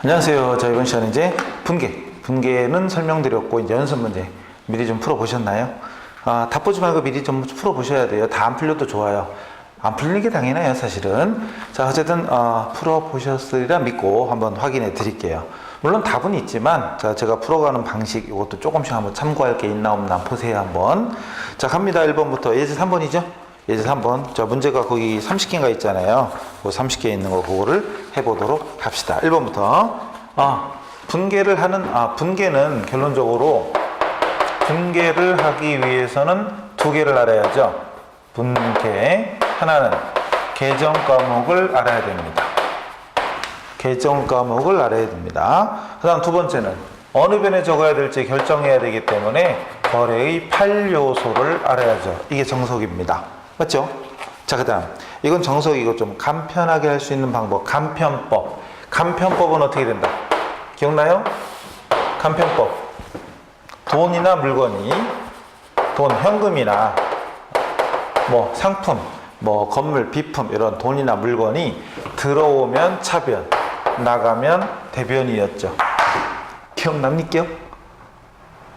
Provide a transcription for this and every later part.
안녕하세요. 자, 이번 시간은 이제 분계는 설명드렸고, 이제 연습 문제 미리 좀 풀어보셨나요? 다 보지 말고 미리 좀 풀어보셔야 돼요. 다 안 풀려도 좋아요. 안 풀리는 게 당연해요, 사실은. 자, 어쨌든 풀어보셨으리라 믿고 한번 확인해 드릴게요. 물론 답은 있지만, 자, 제가 풀어가는 방식 이것도 조금씩 한번 참고할 게 있나 없나 보세요, 한번. 자, 갑니다. 1번부터. 예제 3번이죠? 예제 3번. 자, 문제가 거기 30개가 있잖아요. 그 30개 있는 거, 그거를 해보도록 합시다. 1번부터. 분계는 결론적으로, 분계를 하기 위해서는 두 개를 알아야죠. 분계. 하나는 계정 과목을 알아야 됩니다. 계정 과목을 알아야 됩니다. 그 다음 두 번째는 어느 변에 적어야 될지 결정해야 되기 때문에 거래의 8요소를 알아야죠. 이게 정석입니다. 맞죠? 자, 그 다음 이건 정석이고 좀 간편하게 할 수 있는 방법, 간편법. 간편법은 어떻게 된다? 기억나요? 간편법. 돈이나 물건이, 돈, 현금이나 뭐 상품, 뭐 건물, 비품, 이런 돈이나 물건이 들어오면 차변, 나가면 대변이었죠. 기억납니까?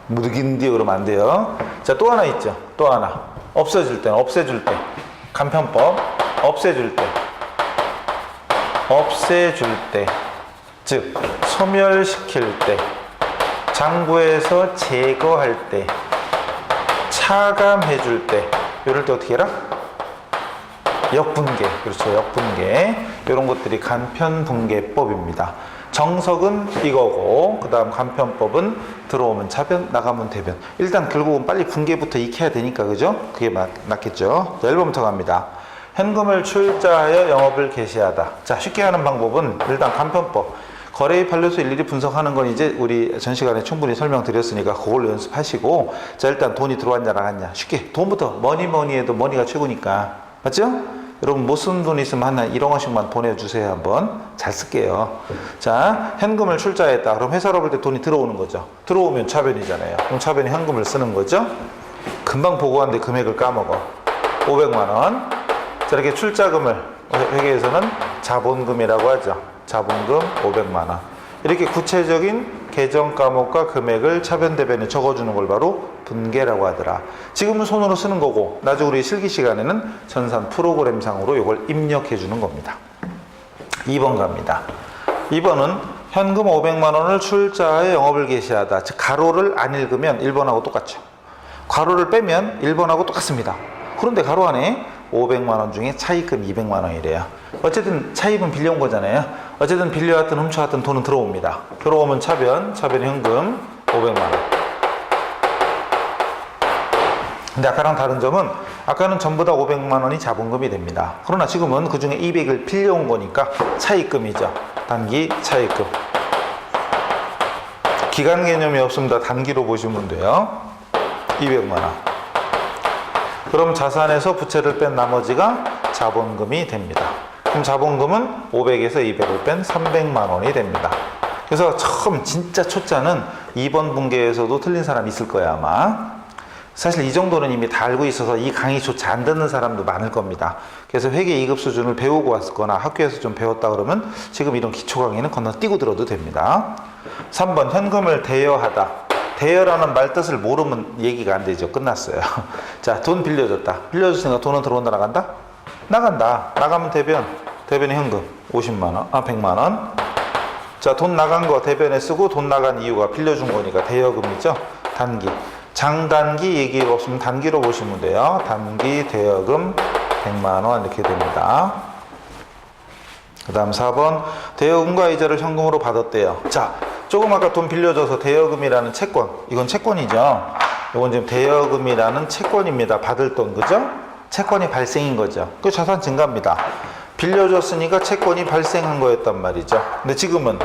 무득인데 그러면 안 돼요. 자, 또 하나 있죠. 또 하나. 없어질 때, 없애줄 때. 간편법. 없애줄 때. 없애줄 때. 즉, 소멸시킬 때. 장부에서 제거할 때. 차감해줄 때. 이럴 때 어떻게 해라? 역분계. 그렇죠. 역분계. 이런 것들이 간편분계법입니다. 정석은 이거고, 그 다음 간편법은 들어오면 차변, 나가면 대변. 일단 결국은 빨리 분계부터 익혀야 되니까, 그죠? 그게 낫겠죠. 자, 1번부터 갑니다. 현금을 출자하여 영업을 개시하다. 자, 쉽게 하는 방법은 일단 간편법. 거래의 판례수 일일이 분석하는 건 이제 우리 전 시간에 충분히 설명드렸으니까 그걸로 연습하시고, 자, 일단 돈이 들어왔냐 나갔냐. 쉽게 돈부터 뭐니 해도 머니가 최고니까. 맞죠? 여러분 못 쓰는 돈 있으면 한 1억 원씩만 보내주세요. 한번 잘 쓸게요. 자, 현금을 출자했다. 그럼 회사로 볼 때 돈이 들어오는 거죠. 들어오면 차변이잖아요. 그럼 차변이 현금을 쓰는 거죠. 금방 보고한데 금액을 까먹어. 500만 원. 자, 이렇게 출자금을 회계에서는 자본금이라고 하죠. 자본금 500만 원. 이렇게 구체적인 계정 과목과 금액을 차변 대변에 적어주는 걸 바로 분계라고 하더라. 지금은 손으로 쓰는 거고, 나중에 우리 실기 시간에는 전산 프로그램상으로 이걸 입력해 주는 겁니다. 2번 갑니다. 2번은 현금 500만 원을 출자하여 영업을 개시하다. 즉, 가로를 안 읽으면 1번하고 똑같죠. 가로를 빼면 1번하고 똑같습니다. 그런데 가로 안에 500만 원 중에 차입금 200만 원이래요. 어쨌든 차입은 빌려온 거잖아요. 어쨌든 빌려왔든 훔쳐왔든 돈은 들어옵니다. 들어오면 차변 현금 500만 원. 근데 아까랑 다른 점은, 아까는 전부 다 500만 원이 자본금이 됩니다. 그러나 지금은 그 중에 200을 빌려온 거니까 차입금이죠. 단기 차입금. 기간 개념이 없습니다. 단기로 보시면 돼요. 200만 원. 그럼 자산에서 부채를 뺀 나머지가 자본금이 됩니다. 그럼 자본금은 500에서 200을 뺀 300만 원이 됩니다. 그래서 처음 진짜 초짜는 2번 분계에서도 틀린 사람 있을 거야, 아마. 사실 이 정도는 이미 다 알고 있어서 이 강의조차 안 듣는 사람도 많을 겁니다. 그래서 회계 2급 수준을 배우고 왔거나 학교에서 좀 배웠다 그러면 지금 이런 기초 강의는 건너뛰고 들어도 됩니다. 3번 현금을 대여하다. 대여라는 말 뜻을 모르면 얘기가 안 되죠. 끝났어요. 자, 돈 빌려줬다. 빌려줬으니까 돈은 들어온다 나간다? 나간다. 나가면 대변이 현금 50만 원, 100만 원. 자, 돈 나간 거 대변에 쓰고 돈 나간 이유가 빌려준 거니까 대여금이죠. 단기. 장단기 얘기가 없으면 단기로 보시면 돼요. 단기 대여금 100만 원 이렇게 됩니다. 그 다음 4번 대여금과 이자를 현금으로 받았대요. 자, 조금 아까 돈 빌려줘서 대여금이라는 채권, 이건 채권이죠. 이건 지금 대여금이라는 채권입니다. 받을 돈, 그죠? 채권이 발생인 거죠. 그 자산 증가입니다. 빌려줬으니까 채권이 발생한 거였단 말이죠. 근데 지금은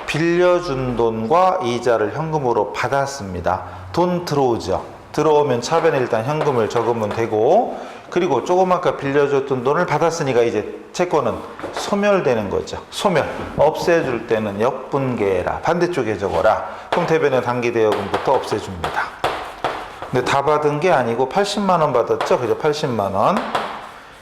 빌려준 돈과 이자를 현금으로 받았습니다. 돈 들어오죠. 들어오면 차변에 일단 현금을 적으면 되고, 그리고 조금 아까 빌려줬던 돈을 받았으니까 이제 채권은 소멸되는 거죠. 소멸. 없애줄 때는 역분계라. 반대쪽에 적어라. 그럼 대변에 단기 대여금부터 없애줍니다. 근데 다 받은 게 아니고 80만 원 받았죠. 그죠? 80만 원.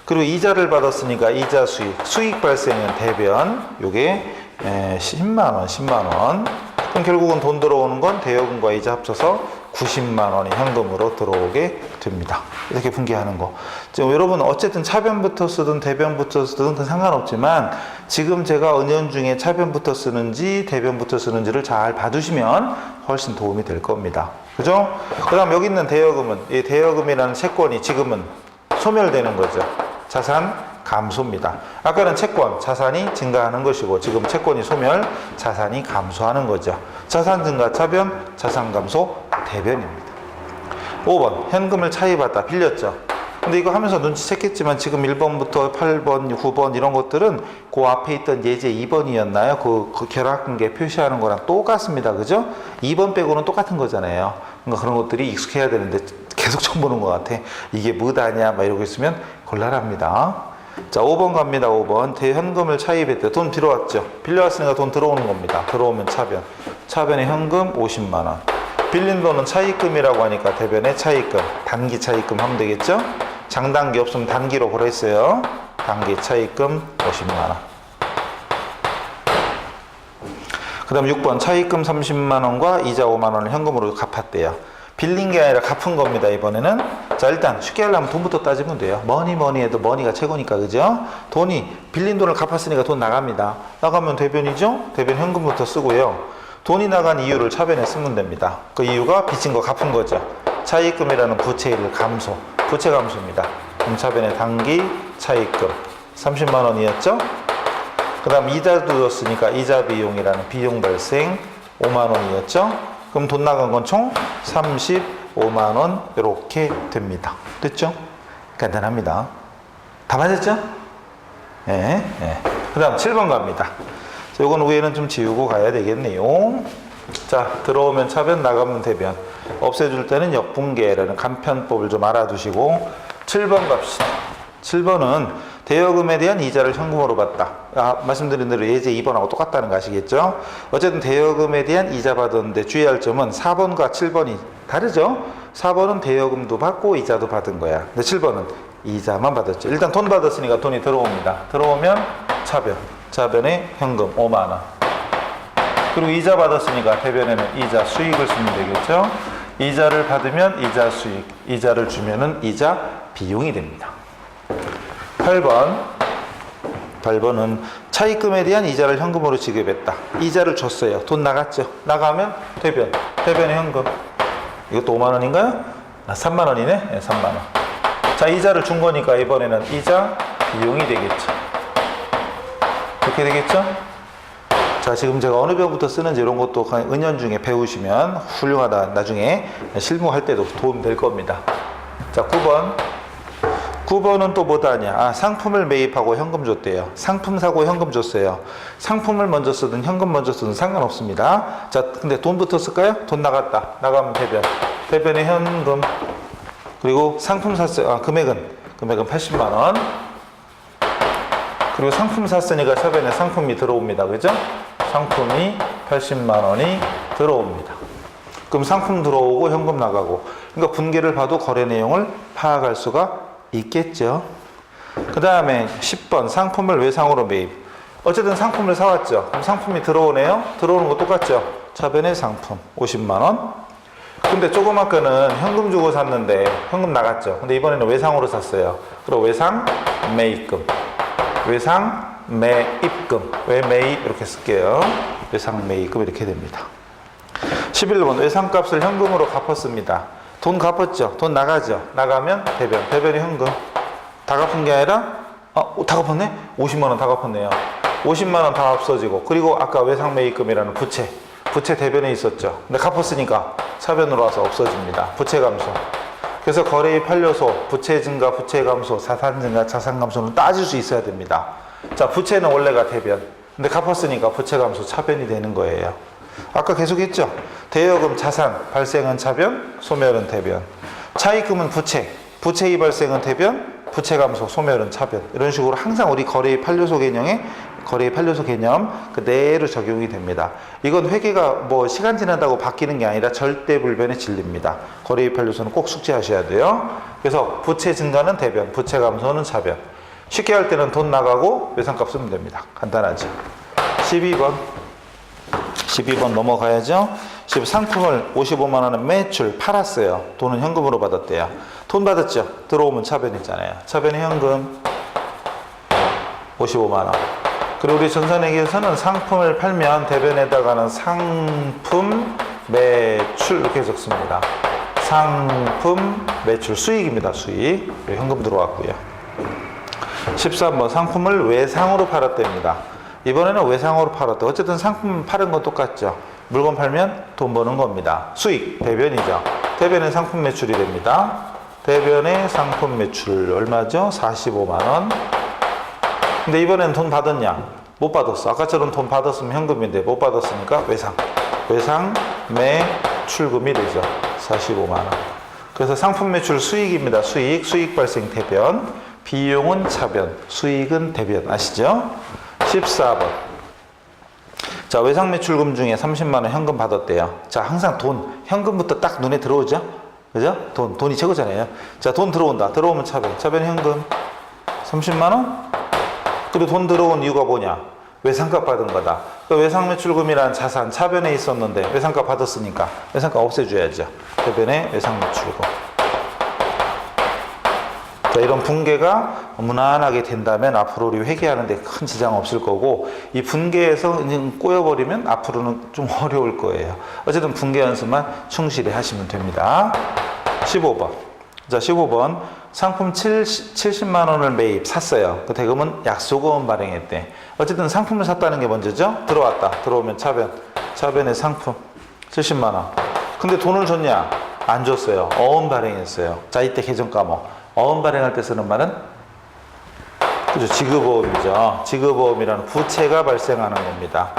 그리고 이자를 받았으니까 이자 수익 발생은 대변. 요게 10만 원, 10만 원. 그럼 결국은 돈 들어오는 건 대여금과 이자 합쳐서 90만 원이 현금으로 들어오게 됩니다. 이렇게 분기하는 거. 지금 여러분 어쨌든 차변부터 쓰든 대변부터 쓰든 그건 상관없지만 지금 제가 은연중에 차변부터 쓰는지 대변부터 쓰는지를 잘 봐두시면 훨씬 도움이 될 겁니다. 그죠? 그 다음 여기 있는 대여금은 이 대여금이라는 채권이 지금은 소멸되는 거죠. 자산 감소입니다. 아까는 채권, 자산이 증가하는 것이고 지금 채권이 소멸, 자산이 감소하는 거죠. 자산 증가 차변, 자산 감소 대변입니다. 5번 현금을 차입받다 빌렸죠. 근데 이거 하면서 눈치챘겠지만 지금 1번부터 8번, 9번 이런 것들은 그 앞에 있던 예제 2번이었나요? 그 결합관계 표시하는 거랑 똑같습니다. 그죠? 2번 빼고는 똑같은 거잖아요. 그러니까 그런 것들이 익숙해야 되는데 계속 처음 보는 것 같아. 이게 뭐다냐 막 이러고 있으면 곤란합니다. 자, 5번 갑니다. 5번. 대현금을 차입했대. 돈 들어왔죠. 빌려왔으니까 돈 들어오는 겁니다. 들어오면 차변. 차변에 현금 50만 원. 빌린 돈은 차입금이라고 하니까 대변에 차입금. 단기 차입금 하면 되겠죠? 장단기 없으면 단기로 보라 했어요. 단기 차입금 50만 원. 그 다음 6번. 차입금 30만 원과 이자 5만 원을 현금으로 갚았대요. 빌린 게 아니라 갚은 겁니다. 이번에는. 자, 일단 쉽게 하려면 돈부터 따지면 돼요. 뭐니 해도 머니가 최고니까. 그죠? 돈이 빌린 돈을 갚았으니까 돈 나갑니다. 나가면 대변이죠? 대변 현금부터 쓰고요. 돈이 나간 이유를 차변에 쓰면 됩니다. 그 이유가 빚진 거 갚은 거죠. 차입금이라는 부채일 감소. 부채 감소입니다. 그럼 차변에 단기 차입금 30만 원이었죠? 그 다음 이자도 줬으니까 이자 비용이라는 비용 발생 5만 원이었죠? 그럼 돈 나간 건 총 35만 원 이렇게 됩니다. 됐죠? 간단합니다. 다 맞았죠? 예. 그 다음 7번 갑니다. 자, 요건 위에는 좀 지우고 가야 되겠네요. 자, 들어오면 차변, 나가면 대변. 없애줄 때는 역분계라는 간편법을 좀 알아두시고 7번 갑시다. 7번은 대여금에 대한 이자를 현금으로 받다. 말씀드린 대로 예제 2번하고 똑같다는 거 아시겠죠? 어쨌든 대여금에 대한 이자 받았는데 주의할 점은 4번과 7번이 다르죠? 4번은 대여금도 받고 이자도 받은 거야. 근데 7번은 이자만 받았죠. 일단 돈 받았으니까 돈이 들어옵니다. 들어오면 차변. 차변에 현금 5만 원. 그리고 이자 받았으니까 대변에는 이자 수익을 쓰면 되겠죠? 이자를 받으면 이자 수익. 이자를 주면은 이자 비용이 됩니다. 8번은 차입금에 대한 이자를 현금으로 지급했다. 이자를 줬어요. 돈 나갔죠. 나가면 대변. 대변에 현금. 이것도 5만 원인가요? 3만 원이네. 네, 3만 원. 자, 이자를 준 거니까 이번에는 이자 비용이 되겠죠. 그렇게 되겠죠? 자, 지금 제가 어느 배부터 쓰는지 이런 것도 은연중에 배우시면 훌륭하다. 나중에 실무할 때도 도움 될 겁니다. 자, 9번은 또 뭐다냐? 상품을 매입하고 현금 줬대요. 상품 사고 현금 줬어요. 상품을 먼저 쓰든 현금 먼저 쓰든 상관없습니다. 자, 근데 돈부터 쓸까요? 돈 나갔다. 나가면 대변. 대변에 현금. 그리고 상품 샀어요. 금액은 80만 원. 그리고 상품 샀으니까 차변에 상품이 들어옵니다. 그죠? 상품이 80만 원이 들어옵니다. 그럼 상품 들어오고 현금 나가고. 그러니까 분기를 봐도 거래 내용을 파악할 수가 있겠죠. 그 다음에 10번 상품을 외상으로 매입. 어쨌든 상품을 사왔죠. 그럼 상품이 들어오네요. 들어오는 거 똑같죠. 차변의 상품 50만 원. 근데 조그맣게는 현금 주고 샀는데 현금 나갔죠. 근데 이번에는 외상으로 샀어요. 그리고 외상 매입금. 외상 매입금. 외매입 이렇게 쓸게요. 외상 매입금 이렇게 됩니다. 11번 외상값을 현금으로 갚았습니다. 돈 갚았죠. 돈 나가죠. 나가면 대변. 대변이 현금. 다 갚은 게 아니라 다 갚았네? 50만 원 다 갚았네요. 50만 원 다 없어지고 그리고 아까 외상매입금이라는 부채 대변에 있었죠. 근데 갚았으니까 차변으로 와서 없어집니다. 부채 감소. 그래서 거래입 판료소, 부채 증가, 부채 감소, 자산 증가, 자산 감소는 따질 수 있어야 됩니다. 자, 부채는 원래가 대변. 근데 갚았으니까 부채 감소 차변이 되는 거예요. 아까 계속 했죠. 대여금 자산 발생은 차변, 소멸은 대변. 차입금은 부채의 발생은 대변, 부채 감소, 소멸은 차변. 이런 식으로 항상 우리 거래의 판료소 개념 그대로 적용이 됩니다. 이건 회계가 시간 지난다고 바뀌는 게 아니라 절대 불변의 진리입니다. 거래의 판료소는 꼭 숙지하셔야 돼요. 그래서 부채 증가는 대변, 부채 감소는 차변. 쉽게 할 때는 돈 나가고 외상값 쓰면 됩니다. 간단하죠. 12번. 12번 넘어가야죠. 상품을 55만 원은 매출 팔았어요. 돈은 현금으로 받았대요. 돈 받았죠. 들어오면 차변이잖아요. 차변이 현금 55만 원. 그리고 우리 전산회계에서는 상품을 팔면 대변에다가는 상품 매출 이렇게 적습니다. 상품 매출 수익입니다. 수익. 현금 들어왔고요. 13번 상품을 외상으로 팔았답니다. 이번에는 외상으로 팔았다. 어쨌든 상품 파는 건 똑같죠. 물건 팔면 돈 버는 겁니다. 수익, 대변이죠. 대변의 상품 매출이 됩니다. 대변의 상품 매출 얼마죠? 45만 원. 근데 이번엔 돈 받았냐? 못 받았어. 아까처럼 돈 받았으면 현금인데 못 받았으니까 외상. 외상 매출금이 되죠. 45만 원. 그래서 상품 매출 수익입니다. 수익, 수익 발생 대변. 비용은 차변, 수익은 대변. 아시죠? 14번. 자, 외상 매출금 중에 30만 원 현금 받았대요. 자, 항상 돈, 현금부터 딱 눈에 들어오죠? 그죠? 돈이 최고잖아요. 자, 돈 들어온다. 들어오면 차변. 차변 현금 30만 원? 그리고 돈 들어온 이유가 뭐냐? 외상값 받은 거다. 그 외상 매출금이라는 자산 차변에 있었는데 외상값 받았으니까 외상값 없애줘야죠. 대변에 외상 매출금. 자, 이런 분계가 무난하게 된다면 앞으로 우리 회계하는데 큰 지장 없을 거고, 이 분계에서 꼬여버리면 앞으로는 좀 어려울 거예요. 어쨌든 분계 연습만 충실히 하시면 됩니다. 15번. 자, 15번. 상품 70만 원을 매입 샀어요. 그 대금은 약소금 발행했대. 어쨌든 상품을 샀다는 게 먼저죠. 들어왔다. 들어오면 차변. 차변의 상품 70만 원. 근데 돈을 줬냐? 안 줬어요. 어음 발행했어요. 자, 이때 계정 까먹. 어음 발행할 때 쓰는 말은 그죠? 지급어음이죠. 지급어음이라는 부채가 발생하는 겁니다.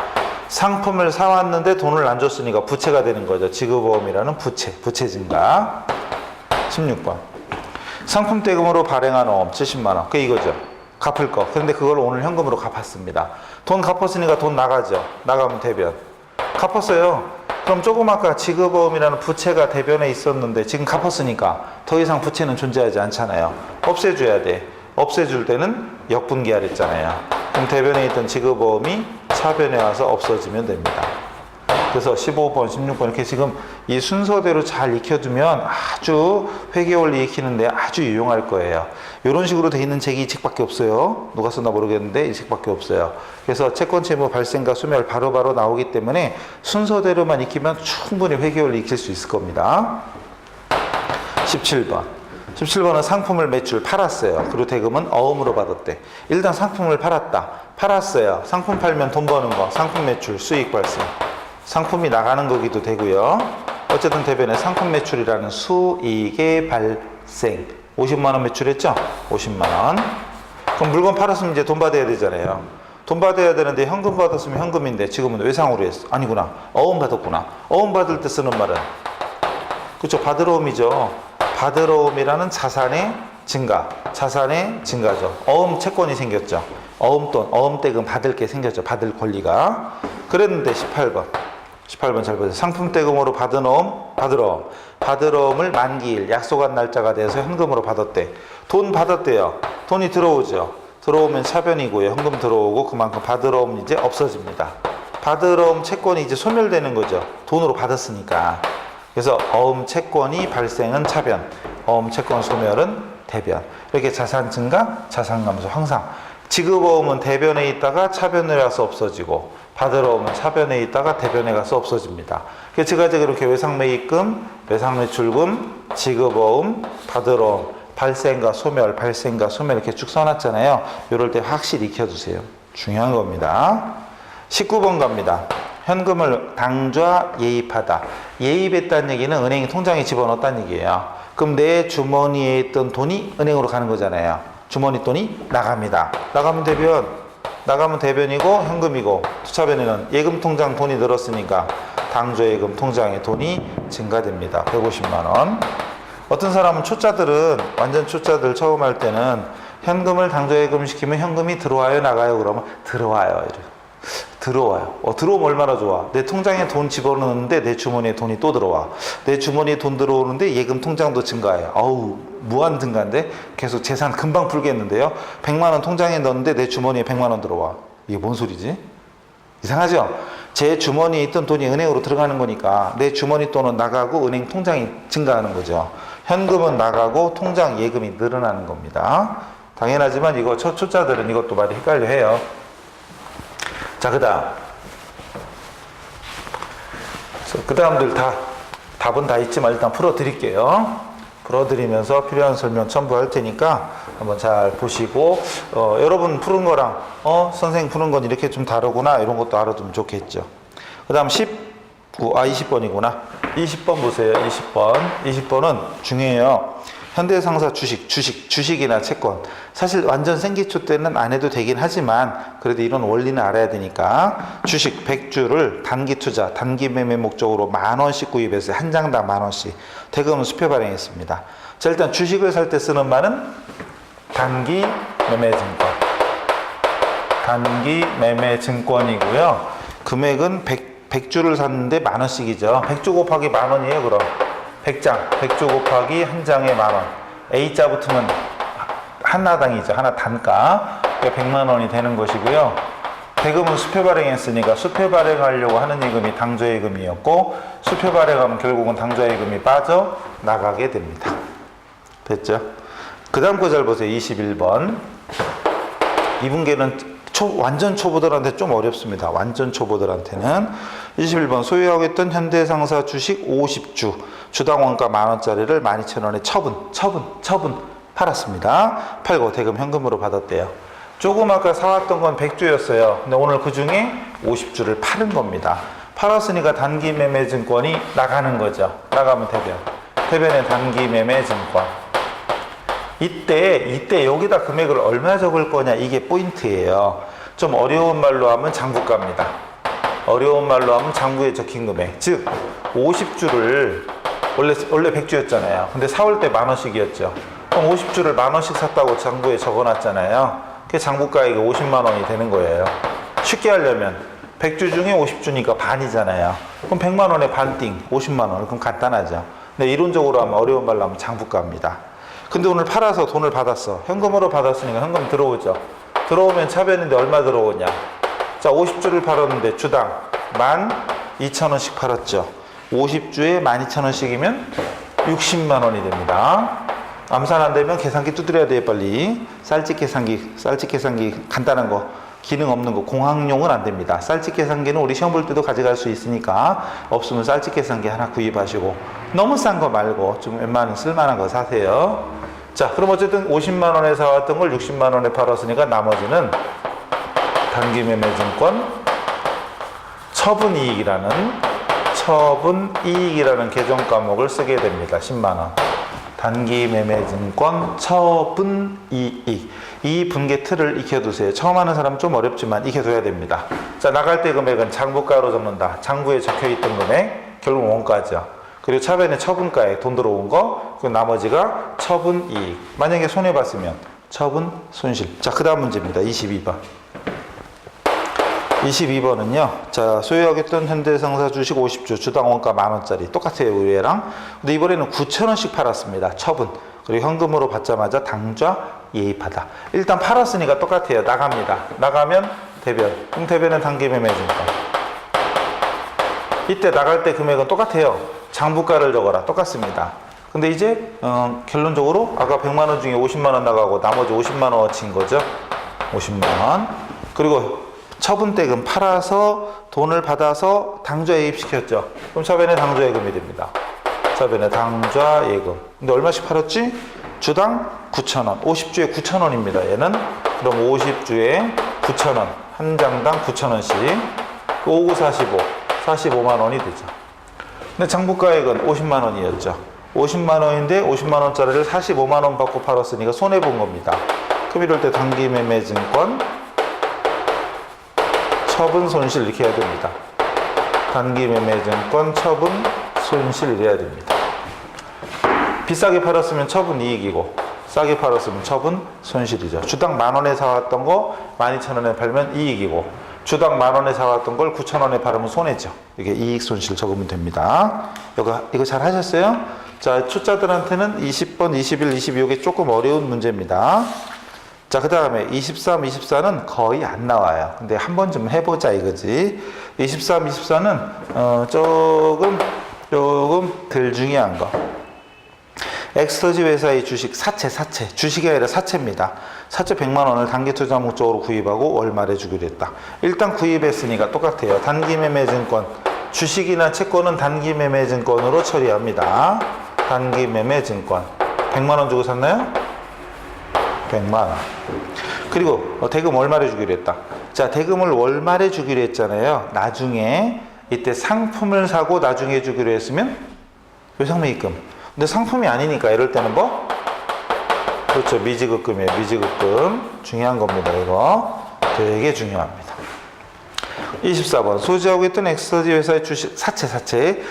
상품을 사왔는데 돈을 안 줬으니까 부채가 되는 거죠. 지급어음이라는 부채 증가. 16번. 상품 대금으로 발행한 어음 70만 원. 그게 이거죠. 갚을 거. 그런데 그걸 오늘 현금으로 갚았습니다. 돈 갚았으니까 돈 나가죠. 나가면 대변. 갚았어요. 그럼 조금 아까 지급어음이라는 부채가 대변에 있었는데 지금 갚았으니까 더 이상 부채는 존재하지 않잖아요. 없애줘야 돼. 없애줄 때는 역분기하 했잖아요. 그럼 대변에 있던 지급어음이 차변에 와서 없어지면 됩니다. 그래서 15번, 16번 이렇게 지금 이 순서대로 잘 익혀두면 아주 회계 원리 익히는데 아주 유용할 거예요. 이런 식으로 돼 있는 책이 이 책밖에 없어요. 누가 썼나 모르겠는데 이 책밖에 없어요. 그래서 채권 채무 발생과 소멸 바로바로 나오기 때문에 순서대로만 익히면 충분히 회계 원리 익힐 수 있을 겁니다. 17번. 17번은 상품을 매출 팔았어요. 그리고 대금은 어음으로 받았대. 일단 상품을 팔았어요. 상품 팔면 돈 버는 거. 상품 매출 수익 발생. 상품이 나가는 거기도 되고요. 어쨌든 대변에 상품 매출이라는 수익의 발생. 50만 원 매출했죠? 50만 원. 그럼 물건 팔았으면 이제 돈 받아야 되잖아요. 돈 받아야 되는데 현금 받았으면 현금인데 지금은 외상으로 했어. 아니구나. 어음 받았구나. 어음 받을 때 쓰는 말은 그렇죠. 받으러옴이죠. 받으러옴이라는 자산의 증가. 자산의 증가죠. 어음 채권이 생겼죠. 어음돈, 어음대금 받을 게 생겼죠. 받을 권리가. 그랬는데 18번. 18번 잘 보세요. 상품대금으로 받은 어음, 받으러옴을 만기일, 약속한 날짜가 돼서 현금으로 받았대. 돈 받았대요. 돈이 들어오죠. 들어오면 차변이고요. 현금 들어오고 그만큼 받으러옴 이제 없어집니다. 받으러옴 채권이 이제 소멸되는 거죠. 돈으로 받았으니까. 그래서 어음 채권이 발생은 차변, 어음 채권 소멸은 대변. 이렇게 자산 증가, 자산 감소 항상. 지급어음은 대변에 있다가 차변에 가서 없어지고, 받으러오면 차변에 있다가 대변에 가서 없어집니다. 그래서 제가 이렇게 외상매입금, 외상매출금, 지급어음, 받으러옴, 발생과 소멸 이렇게 쭉 써놨잖아요. 이럴 때 확실히 익혀두세요. 중요한 겁니다. 19번 갑니다. 현금을 당좌 예입하다. 예입했다는 얘기는 은행이 통장에 집어넣었다는 얘기예요. 그럼 내 주머니에 있던 돈이 은행으로 가는 거잖아요. 주머니 돈이 나갑니다. 나가면 대변이고 현금이고, 투차변에는 예금 통장 돈이 늘었으니까 당좌 예금 통장에 돈이 증가됩니다. 150만 원. 어떤 사람은 초짜들은, 완전 초짜들 처음 할 때는 현금을 당좌 예금 시키면 현금이 들어와요 나가요? 그러면 들어와요. 들어와요. 들어오면 얼마나 좋아. 내 통장에 돈 집어넣는데 내 주머니에 돈이 또 들어와. 내 주머니에 돈 들어오는데 예금 통장도 증가해요. 어우, 무한 증가인데 계속 재산 금방 풀겠는데요. 100만 원 통장에 넣었는데 내 주머니에 100만 원 들어와. 이게 뭔 소리지? 이상하죠? 제 주머니에 있던 돈이 은행으로 들어가는 거니까 내 주머니 돈은 나가고 은행 통장이 증가하는 거죠. 현금은 나가고 통장 예금이 늘어나는 겁니다. 당연하지만 이거 초짜들은 이것도 많이 헷갈려 해요. 자, 그 다음들 답은 다 있지만 일단 풀어드릴게요. 풀어드리면서 필요한 설명 첨부할 테니까 한번 잘 보시고 여러분 푸는 거랑 선생님 푸는 건 이렇게 좀 다르구나 이런 것도 알아두면 좋겠죠. 그 다음 20번이구나. 20번 보세요. 20번은 중요해요. 현대상사 주식이나 채권. 사실 완전 생기초 때는 안 해도 되긴 하지만 그래도 이런 원리는 알아야 되니까 주식 100주를 단기 투자, 단기 매매 목적으로 10,000원씩 구입했어요. 한 장당 10,000원씩. 대금은 수표 발행했습니다. 자, 일단 주식을 살 때 쓰는 말은 단기 매매 증권. 단기 매매 증권이고요. 금액은 100주를 샀는데 10,000원씩이죠. 100주 곱하기 10,000원이에요, 그럼. 100장, 100주 곱하기 한 장에 10,000원. A자 붙으면 하나당이죠. 하나 단가. 그러니까 100만 원이 되는 것이고요. 대금은 수표 발행했으니까 수표 발행하려고 하는 예금이 당좌예금이었고 수표 발행하면 결국은 당좌예금이 빠져 나가게 됩니다. 됐죠? 그 다음 거 잘 보세요. 21번. 이분계는 완전 초보들한테 좀 어렵습니다. 완전 초보들한테는 21번 소유하고 있던 현대상사 주식 50주 주당 원가 10,000원짜리를 12,000원에 처분 팔았습니다. 팔고 대금 현금으로 받았대요. 조금 아까 사왔던 건 100주였어요. 근데 오늘 그 중에 50주를 파는 겁니다. 팔았으니까 단기 매매 증권이 나가는 거죠. 나가면 대변의 단기 매매 증권. 이때 여기다 금액을 얼마 적을 거냐 이게 포인트예요. 좀 어려운 말로 하면 장부가입니다. 어려운 말로 하면 장부에 적힌 금액. 즉 50주를 원래 100주였잖아요. 근데 사올 때 10,000원씩이었죠. 그럼 50주를 10,000원씩 샀다고 장부에 적어놨잖아요. 그게 장부가액이 50만 원이 되는 거예요. 쉽게 하려면 100주 중에 50주니까 반이잖아요. 그럼 100만 원에 반띵 50만 원. 그럼 간단하죠. 근데 이론적으로 하면 어려운 말로 하면 장부가입니다. 근데 오늘 팔아서 돈을 받았어. 현금으로 받았으니까 현금 들어오죠. 들어오면 차변인데 얼마 들어오냐. 자, 50주를 팔았는데 주당 12,000원씩 팔았죠. 50주에 12,000원씩이면 60만 원이 됩니다. 암산 안 되면 계산기 두드려야 돼요, 빨리. 쌀집 계산기 간단한 거, 기능 없는 거, 공학용은 안 됩니다. 쌀집 계산기는 우리 시험 볼 때도 가져갈 수 있으니까 없으면 쌀집 계산기 하나 구입하시고 너무 싼 거 말고 좀 웬만한 쓸만한 거 사세요. 자, 그럼 어쨌든 50만 원에 사왔던 걸 60만 원에 팔았으니까 나머지는 단기 매매 증권 처분이익이라는 계정 과목을 쓰게 됩니다. 10만 원. 단기 매매 증권 처분이익. 이 분계 틀을 익혀두세요. 처음 하는 사람은 좀 어렵지만 익혀둬야 됩니다. 자, 나갈 때 금액은 장부가로 적는다. 장부에 적혀있던 금액, 결국 원가죠. 그리고 차변에 처분가에 돈 들어온 거, 그 나머지가 처분이익. 만약에 손해봤으면 처분 손실. 자, 그 다음 문제입니다. 22번. 22번은요. 자, 소유하겠던 현대상사 주식 50주, 주당 원가 10,000원짜리. 똑같아요, 우리랑. 근데 이번에는 9,000원씩 팔았습니다. 처분. 그리고 현금으로 받자마자 당좌 예입하다. 일단 팔았으니까 똑같아요. 나갑니다. 나가면 대변. 그럼 대변은 단기 매매 증권. 이때 나갈 때 금액은 똑같아요. 장부가를 적어라. 똑같습니다. 근데 이제 결론적으로 아까 100만 원 중에 50만 원 나가고 나머지 50만 원어치인 거죠. 50만 원. 그리고 처분대금 팔아서 돈을 받아서 당좌예입시켰죠. 그럼 차변에 당좌예금이 됩니다. 차변에 당좌예금. 근데 얼마씩 팔았지? 주당 9,000원. 50주에 9,000원입니다. 얘는. 그럼 50주에 9,000원. 한 장당 9,000원씩. 59, 45. 45만 원이 되죠. 근데 장부가액은 50만 원이었죠. 50만 원인데 50만 원짜리를 45만 원 받고 팔았으니까 손해본 겁니다. 그럼 이럴 때 단기 매매 증권 처분 손실 이렇게 해야 됩니다. 단기 매매 증권 처분 손실 이래야 됩니다. 비싸게 팔았으면 처분 이익이고 싸게 팔았으면 처분 손실이죠. 주당 10,000원에 사왔던 거 12,000원에 팔면 이익이고 주당 10,000원에 사왔던 걸 9,000원에 팔으면 손해죠. 이게 이익 손실 적으면 됩니다. 이거 잘 하셨어요? 자, 초짜들한테는 20번, 21, 22 이게 조금 어려운 문제입니다. 자, 그 다음에 23, 24는 거의 안 나와요. 근데 한 번 좀 해보자 이거지. 23, 24는 조금 덜 중요한 거. 엑스터지 회사의 주식 사채. 주식이 아니라 사채입니다. 사채 100만 원을 단기 투자 목적으로 구입하고 월 말에 주기로 했다. 일단 구입했으니까 똑같아요. 단기 매매 증권. 주식이나 채권은 단기 매매 증권으로 처리합니다. 단기 매매 증권. 100만 원 주고 샀나요? 100만 원. 그리고 대금 월 말에 주기로 했다. 자, 대금을 월 말에 주기로 했잖아요. 나중에 이때 상품을 사고 나중에 주기로 했으면 외상매입금. 근데 상품이 아니니까 이럴 때는 뭐? 그렇죠. 미지급금이에요. 미지급금. 중요한 겁니다. 이거 되게 중요합니다. 24번 소지하고 있던 엑스터지 회사의 주식 사채를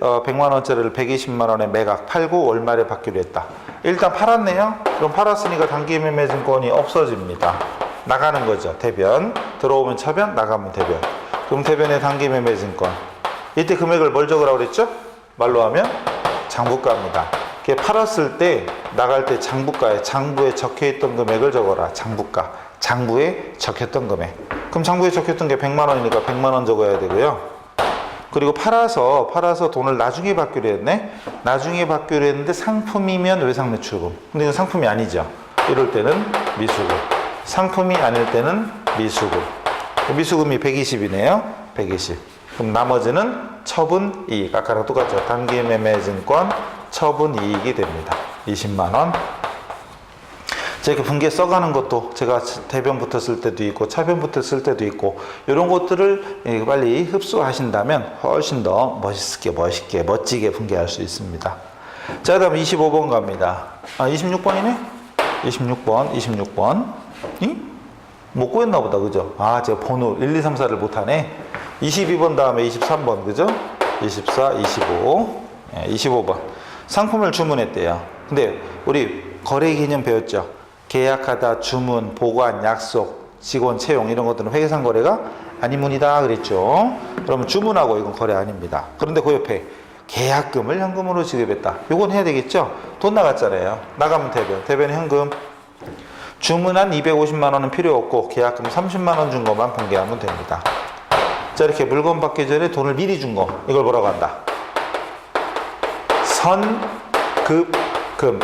100만 원짜리를 120만 원에 매각 팔고 월말에 받기로 했다. 일단 팔았네요. 그럼 팔았으니까 단기 매매 증권이 없어집니다. 나가는 거죠. 대변. 들어오면 차변, 나가면 대변. 그럼 대변의 단기 매매 증권. 이때 금액을 뭘 적으라고 그랬죠? 말로 하면 장부가입니다. 팔았을 때 나갈 때 장부가에 장부에 적혀있던 금액을 적어라. 장부가. 장부에 적혔던 금액. 그럼 장부에 적혔던 게 100만 원이니까 100만 원 적어야 되고요. 그리고 팔아서 돈을 나중에 받기로 했네. 나중에 받기로 했는데 상품이면 외상매출금. 근데 이건 상품이 아니죠. 이럴 때는 미수금. 상품이 아닐 때는 미수금. 미수금이 120이네요. 120. 그럼 나머지는 처분 이익. 아까랑 똑같죠. 단기 매매 증권 처분 이익이 됩니다. 20만 원. 자, 이렇게 분기에 써가는 것도 제가 대변부터 쓸 때도 있고 차변부터 쓸 때도 있고 이런 것들을 빨리 흡수하신다면 훨씬 더 멋있게 멋지게 분기할 수 있습니다. 자, 그 다음 25번 갑니다. 26번이네? 26번. 못 구했나 보다. 그죠? 제가 번호 1, 2, 3, 4를 못하네. 22번 다음에 23번. 그죠? 24, 25. 25번. 상품을 주문했대요. 근데 우리 거래 개념 배웠죠? 계약하다, 주문, 보관, 약속, 직원 채용 이런 것들은 회계상 거래가 아니문이다 그랬죠. 그러면 주문하고 이건 거래 아닙니다. 그런데 그 옆에 계약금을 현금으로 지급했다. 이건 해야 되겠죠? 돈 나갔잖아요. 나가면 대변 현금. 주문한 250만 원은 필요 없고 계약금 30만 원 준 것만 분개하면 됩니다. 자, 이렇게 물건 받기 전에 돈을 미리 준 거. 이걸 뭐라고 한다? 선급금.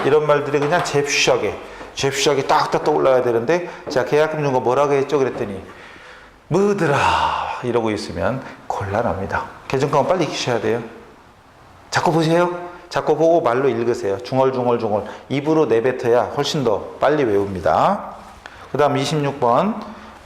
이런 말들이 그냥 잽슈하게 딱딱 떠올라야 되는데, 자, 계약금 준 거 뭐라고 했죠? 그랬더니 뭐더라 이러고 있으면 곤란합니다. 계정강은 빨리 익히셔야 돼요. 자꾸 보세요. 자꾸 보고 말로 읽으세요. 중얼 입으로 내뱉어야 훨씬 더 빨리 외웁니다. 그 다음 26번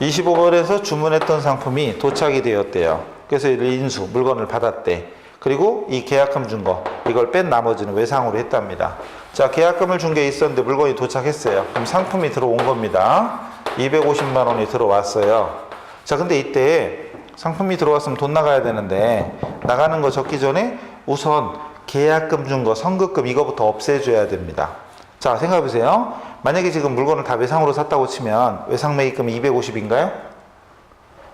25번에서 주문했던 상품이 도착이 되었대요. 그래서 인수 물건을 받았대. 그리고 이 계약금 준 거 이걸 뺀 나머지는 외상으로 했답니다. 자, 계약금을 준 게 있었는데 물건이 도착했어요. 그럼 상품이 들어온 겁니다. 250만 원이 들어왔어요. 자, 근데 이때 상품이 들어왔으면 돈 나가야 되는데 나가는 거 적기 전에 우선 계약금 준 거, 선급금 이거부터 없애줘야 됩니다. 자, 생각해보세요. 만약에 지금 물건을 다 외상으로 샀다고 치면 외상매입금이 250인가요?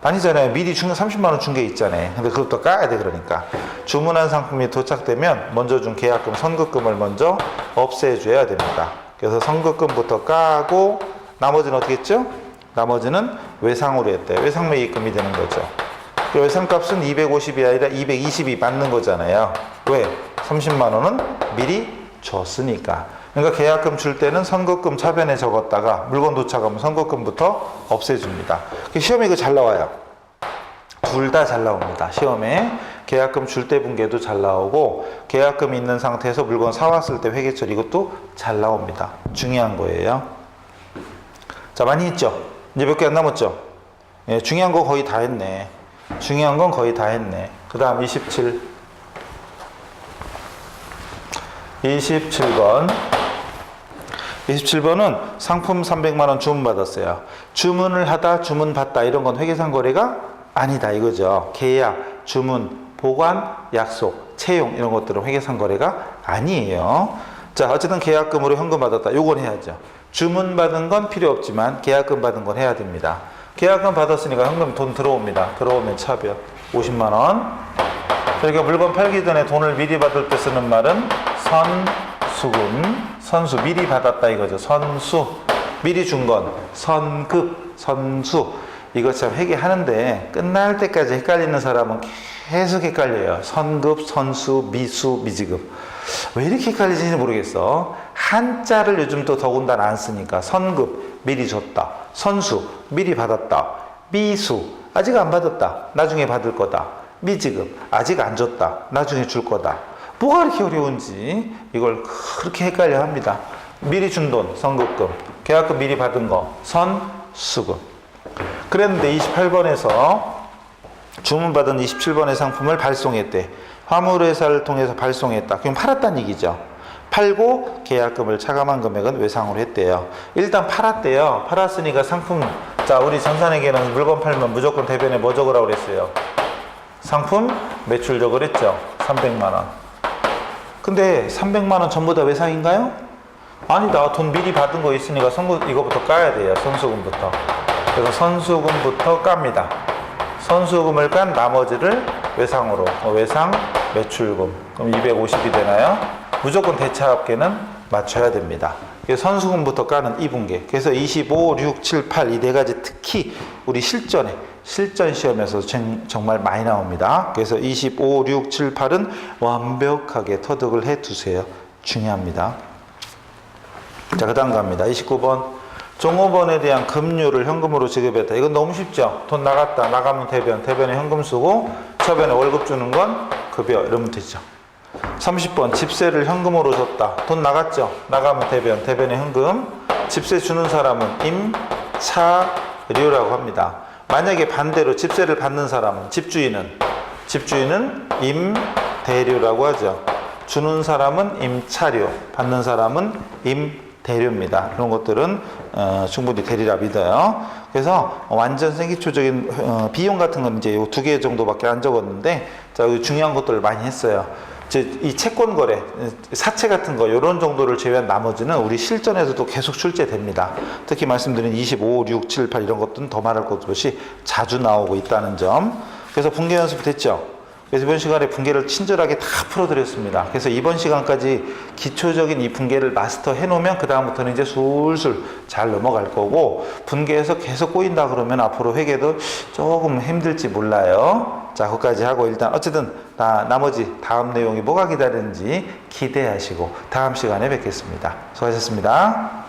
아니잖아요. 미리 30만 원 준 게 있잖아요. 근데 그것도 까야 돼. 그러니까 주문한 상품이 도착되면 먼저 준 계약금, 선급금을 먼저 없애줘야 됩니다. 그래서 선급금부터 까고 나머지는 어떻게 했죠? 나머지는 외상으로 했대요. 외상매입금이 되는 거죠. 그 외상값은 250이 아니라 220이 맞는 거잖아요. 왜? 30만 원은 미리 줬으니까. 그러니까 계약금 줄 때는 선급금 차변에 적었다가 물건 도착하면 선급금부터 없애줍니다. 시험에 이거 잘 나와요. 둘 다 잘 나옵니다. 시험에 계약금 줄 때 분계도 잘 나오고 계약금 있는 상태에서 물건 사왔을 때 회계처리 이것도 잘 나옵니다. 중요한 거예요. 자, 많이 했죠? 이제 몇 개 안 남았죠? 예, 중요한 거 거의 다 했네. 중요한 건 거의 다 했네. 그 다음 27번 27번은 상품 300만 원 주문받았어요. 주문을 하다 주문받다 이런 건 회계상 거래가 아니다 이거죠. 계약, 주문, 보관, 약속, 채용 이런 것들은 회계상 거래가 아니에요. 자, 어쨌든 계약금으로 현금 받았다. 요건 해야죠. 주문받은 건 필요 없지만 계약금 받은 건 해야 됩니다. 계약금 받았으니까 현금 돈 들어옵니다. 들어오면 차변 50만 원. 그러니까 물건 팔기 전에 돈을 미리 받을 때 쓰는 말은 선수금. 선수 미리 받았다 이거죠. 선수. 미리 준 건 선급, 선수. 이거 참 회계하는데 끝날 때까지 헷갈리는 사람은 계속 헷갈려요. 선급, 선수, 미수, 미지급. 왜 이렇게 헷갈리지는 모르겠어. 한자를 요즘 또 더군다나 안 쓰니까 선급, 미리 줬다. 선수, 미리 받았다. 미수, 아직 안 받았다. 나중에 받을 거다. 미지급, 아직 안 줬다. 나중에 줄 거다. 뭐가 이렇게 어려운지 이걸 그렇게 헷갈려 합니다. 미리 준 돈, 선급금. 계약금 미리 받은 거, 선수금. 그랬는데 28번에서 주문받은 27번의 상품을 발송했대. 화물회사를 통해서 발송했다. 그럼 팔았다는 얘기죠. 팔고 계약금을 차감한 금액은 외상으로 했대요. 일단 팔았대요. 팔았으니까 상품, 자, 우리 전산에게는 물건 팔면 무조건 대변에 뭐 적으라고 그랬어요? 상품 매출 적으랬죠. 300만 원. 근데 300만 원 전부 다 외상인가요? 아니다. 돈 미리 받은 거 있으니까 이거부터 까야 돼요. 선수금부터. 그래서 선수금부터 깝니다. 선수금을 깐 나머지를 외상으로. 외상, 매출금. 그럼 250이 되나요? 무조건 대차합계는 맞춰야 됩니다. 그래서 선수금부터 까는 2분계. 그래서 25, 6, 7, 8 이 네 가지 특히 우리 실전 시험에서 정말 많이 나옵니다. 그래서 25, 6, 7, 8은 완벽하게 터득을 해 두세요. 중요합니다. 자, 그 다음 갑니다. 29번. 종업원에 대한 급료를 현금으로 지급했다. 이건 너무 쉽죠? 돈 나갔다. 나가면 대변. 대변에 현금 쓰고 처변에 월급 주는 건 급여. 이러면 되죠. 30번. 집세를 현금으로 줬다. 돈 나갔죠? 나가면 대변. 대변에 현금. 집세 주는 사람은 임차료라고 합니다. 만약에 반대로 집세를 받는 사람은 집주인은 임대료라고 하죠. 주는 사람은 임차료, 받는 사람은 임대료입니다. 그런 것들은 충분히 되리라 믿어요. 그래서 완전 생기초적인 비용 같은 건 이제 이 두 개 정도밖에 안 적었는데, 자, 여기 중요한 것들을 많이 했어요. 이 채권 거래, 사채 같은 거 이런 정도를 제외한 나머지는 우리 실전에서도 계속 출제됩니다. 특히 말씀드린 25, 6, 7, 8 이런 것들은 더 말할 것 없이 자주 나오고 있다는 점. 그래서 분계 연습 됐죠? 그래서 이번 시간에 분계를 친절하게 다 풀어드렸습니다. 그래서 이번 시간까지 기초적인 이 분계를 마스터 해놓으면 그 다음부터는 이제 술술 잘 넘어갈 거고, 분계에서 계속 꼬인다 그러면 앞으로 회계도 조금 힘들지 몰라요. 자, 그것까지 하고 일단 어쨌든 나머지 다음 내용이 뭐가 기다리는지 기대하시고 다음 시간에 뵙겠습니다. 수고하셨습니다.